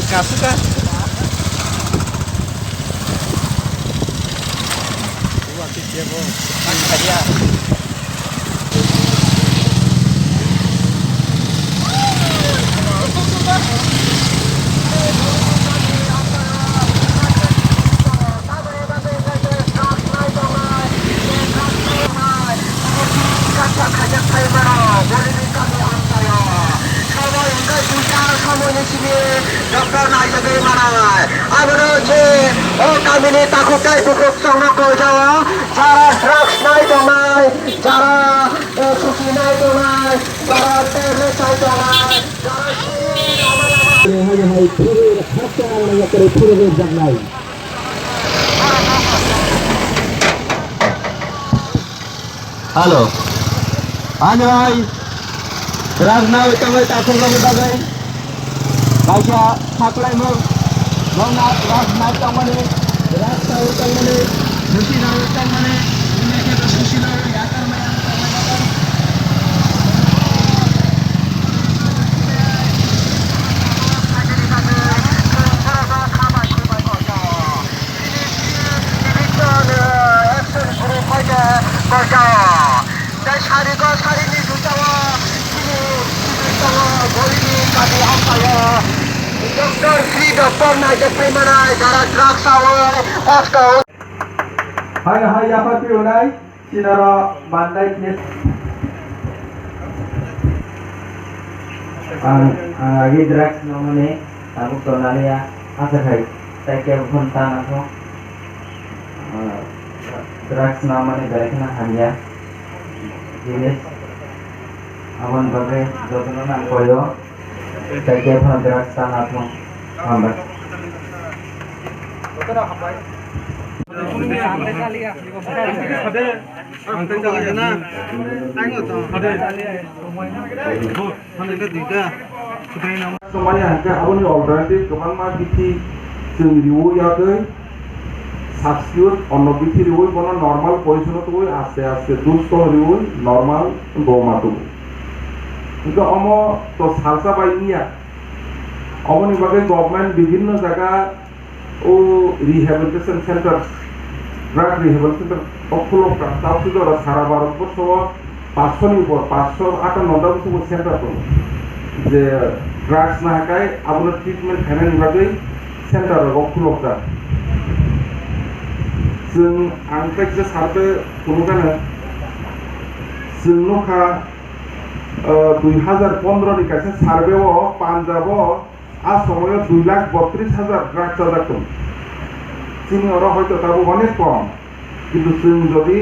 Kasih kan? Wah, dia mau. Kan dia. Dr. Naijagay Manay আমরা হচ্ছে ও কামিনী তাকুকাই বুকুক সংরক্ষণ যাওয়া যারা ড্রাগস নাই তো নাই যারা সুখী নাই তো নাই যারা টেবলেট চাই তো নাই Halo. Anjay. Drag na ito may takong kami bagay. Kaya saklay mo. Nong na drag na ito mani. Drag sa ito mani. Sushi na ito mani. Hindi kita sushi na yakar maya ito mani. Dr. Sri Dr. Naijagay Manay যারা drugs hour অস্ত Hai apa piunai sinara bandai knes agi drugs namanya aku tonali ya asa kai tak kaya bukan tanah so drugs namanya dari kena hanya jenis awan bagai jodoh nak koyo tak kaya bukan drugs tanah so hambat Semuanya hanya abon alternatif kepan ma biti जों रिवयाखै साबस्टिट्यूट अन्न बिथि रिवय बना normal position तो आस्ते आस्ते दुष्ट रिवय normal गोमातो কিন্তু অম তো salsa বাইনিয়া অমনি বাগে গভর্নমেন্ট বিভিন্ন জায়গা ও রিহ্যাবিলিটেশন সেন্টার ড্রাগ রিহ্যাবিলিটেশন অফুলকা তাও শুধু সারা ভারতবর্ষ 500 উপর 558টা মতো সেন্টার তো যে ড্রাগস না হাকায় আপনার ট্রিটমেন্ট খানানি বাগে सेंटर अफुलका जों आं जायखिया सारबो खुनुगानो जों नखा 2015 नि कासे सार्वेव पान्जाब आसामाव 2,32,000 ड्राग्स जादों जोंनि अरा हयतो दाबो अनेक कम किन्तु जों जदि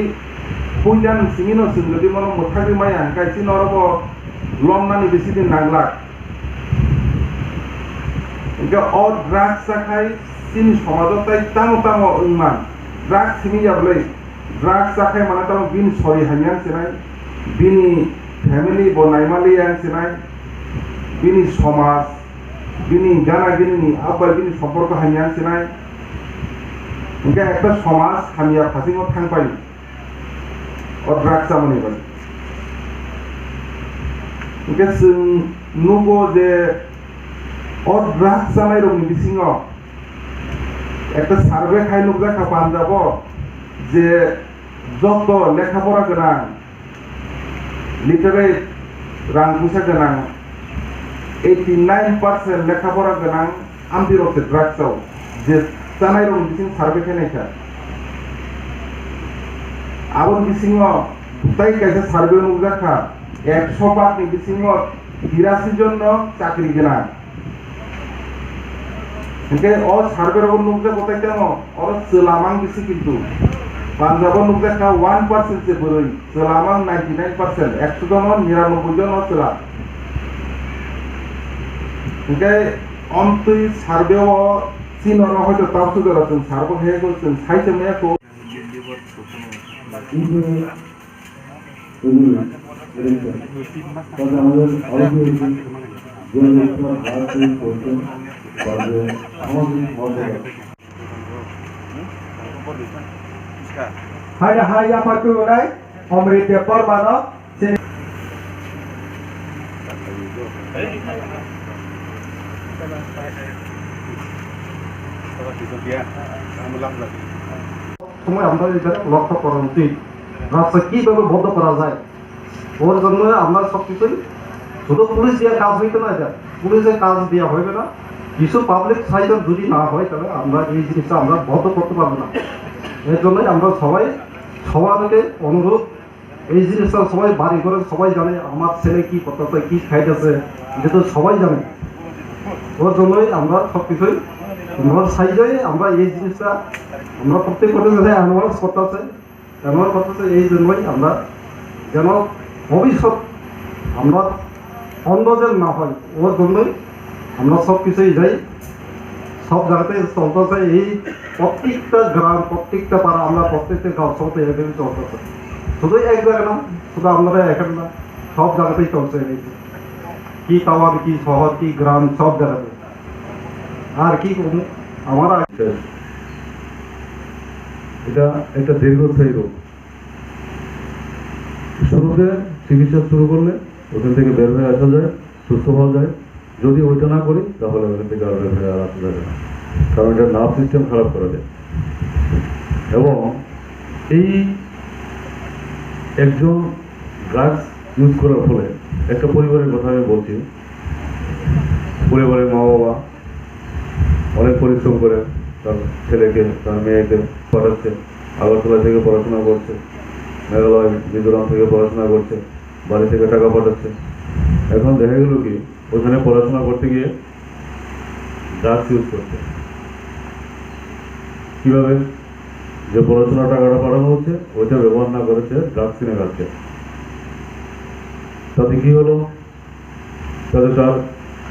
पयलान सिंगिनो जों जदि मन मोथागि माया गायसि नरब लमनानि बेसि दिन नांला इनका और ड्राग्स जाखाय सिन समाजताय तामो तामो उमान ड्राग्स सिनि जाबलै ड्राग्स जाखाय माने तामो बिन सरि हानियान सेनाय बिनि फैमिली बनायमालि यान सेनाय बिनि समाज बिनि गानागिरिनि आब्बा बिनि सम्पर्क हानियान सेनाय इनका एकटा समाज हामिया फासिङाव थांबाय और ड्राग्स जामनि बाय इनका जों नुबो जे और ड्राग्स जानाय रंनि बिसिङाव একটা সার্ভে খাই লোক দেখা পাঞ্জাব যে যত লেখাপড়া গোনাं লিটারেট রাং পয়সা गोनां 89% লেখাপড়া गोनां आमदिरसे ड्राग्सआव जे जानाय रं बिसिं सार्भे खायनायखा आबन बिसिङाव ताई कायसे सार्भे नुक जाखा 100 भागनि बिसिङाव 82 जन चाकरि गोनां इनके और सार्वेर नुकजा बताइते और चलामांग बिसि किन्तु पांजाब नुकजा का 1% से बरई चलामांग 99% 100 जन 99 जन चला इनके অন্তই সার্ভেও চিনর হয়তো তাও তো আছেন সার্ভ হয়ে গেছেন সাইতে মেয়ে তো আমাদের Hai hai apa tu nai? Omri dia permana. সময় আমরা এটা লক্ষ্য করা উচিত রাস্তা কীভাবে বন্ধ করা যায় ওর জন্য আমরা সব কিছুই শুধু পুলিশ দিয়ে কাজ হইতে না এটা পুলিশের কাজ দেওয়া হবে না কিছু পাবলিক সাইকেল যদি না হয় তাহলে আমরা এই জিনিসটা আমরা বন্ধ করতে পারবো না এর জন্যই আমরা সবাই সবাইকে অনুরোধ এই জিনিসটা সবাই বাড়ি করে সবাই জানে আমার ছেলে কী করতেছে কী খাইতেছে এটা তো সবাই জানে ওর জন্যই আমরা সব কিছুই নর্থ সাইডে আমরা এই জিনিসটা আমরা প্রত্যেক বছর অ্যানুয়ালস করতেছে এই জন্যই আমরা যেন ভবিষ্যৎ আমরা অন্যদের না হয় ওর জন্যই আমরা সব কিছুই যাই সব জায়গাতে চলতেছে এই প্রত্যেকটা গ্রাম প্রত্যেকটা পাড়া আমরা প্রত্যেকটা গাঁও সবতে এভাবে চলতেছে শুধু এক জায়গা না শুধু আপনারা এখানে না সব জায়গাতেই চলছে এই কি টাওয়ার কি শহর কি গ্রাম সব জায়গাতে আর কি আমার এটা একটা দীর্ঘস্থায়ী রোগ শুরুতে চিকিৎসা শুরু করলে ওখান থেকে বের হয়ে আসা যায় সুস্থ হওয়া যায় যদি ওইটা না করি তাহলে ওখান থেকে আর বের হয়ে আসা যাবে না কারণ এটা নার্ভ সিস্টেম খারাপ করে দেয় এবং এই একজন ড্রাগস ইউজ করার ফলে একটা পরিবারের কথা আমি বলছি পরিবারের মা বাবা অনেক পরিশ্রম করে তার ছেলেকে তার মেয়েকে পড়াচ্ছে আগরতলা থেকে পড়াশোনা করছে মেঘালয় মিজোরাম থেকে পড়াশোনা করছে বাড়ি থেকে টাকা পাঠাচ্ছে এখন দেখা গেল কি ওখানে পড়াশোনা করতে গিয়ে ড্রাগস ইউজ করছে কীভাবে যে পড়াশোনার টাকাটা পাঠানো হচ্ছে ওইটা ব্যবহার না করেছে ড্রাগস কিনে খাচ্ছে তাতে কী হলো তাতে তার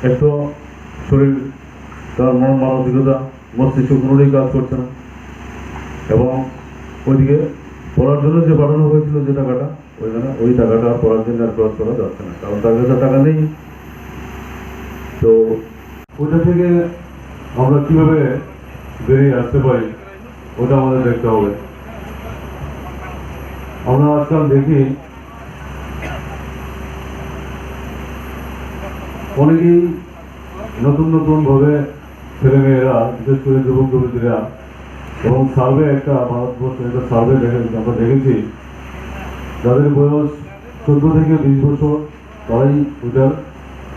একটু শরীর তার মন মানসিকতা মস্তিষ্ক কোনোটাই কাজ করছে না এবং ওইদিকে পড়ার জন্য যে পাঠানো হয়েছিল যে টাকাটা ওইখানে ওই টাকাটা পড়ার জন্য আর খরচ করা যাচ্ছে না কারণ তার কাছে টাকা নেই তো ওটা থেকে আমরা কিভাবে বেরিয়ে আসতে পারি ওটা আমাদের দেখতে হবে আমরা আজকাল দেখি অনেকেই নতুন ভাবে ছেলে মেয়েরা বিশেষ করে যুবক যুবতীরা এবং সার্ভে একটা ভারতবর্ষে একটা সার্ভে আমরা দেখেছি যাদের বয়স 14 থেকে 20 বছর তারাই ওটার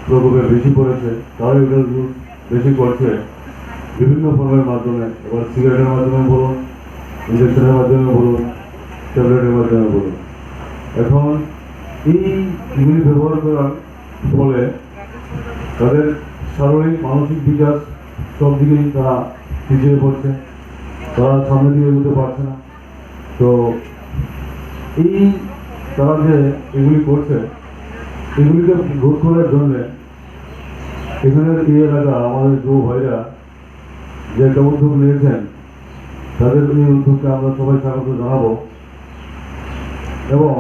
প্রকোপে বেশি পড়েছে তারাই ওটার ইউজ বেশি করছে বিভিন্ন ফর্মের মাধ্যমে এবার সিগারেটের মাধ্যমে বলুন ইঞ্জেকশনের মাধ্যমে বলুন ট্যাবলেটের মাধ্যমে বলুন এখন এইগুলি ব্যবহার করার ফলে তাদের শারীরিক মানসিক বিকাশ সব দিকেই তারা পিছিয়ে পড়ছে তারা সামনে দিয়ে এগোতে পারছে না তো এই তারা যে এগুলি করছে এগুলিকে রোধ করার জন্যে এখানের এই এলাকা আমাদের যুব ভাইরা যে একটা উদ্যোগ নিয়েছেন তাদের এই উদ্যোগকে আমরা সবাই স্বাগত জানাবো এবং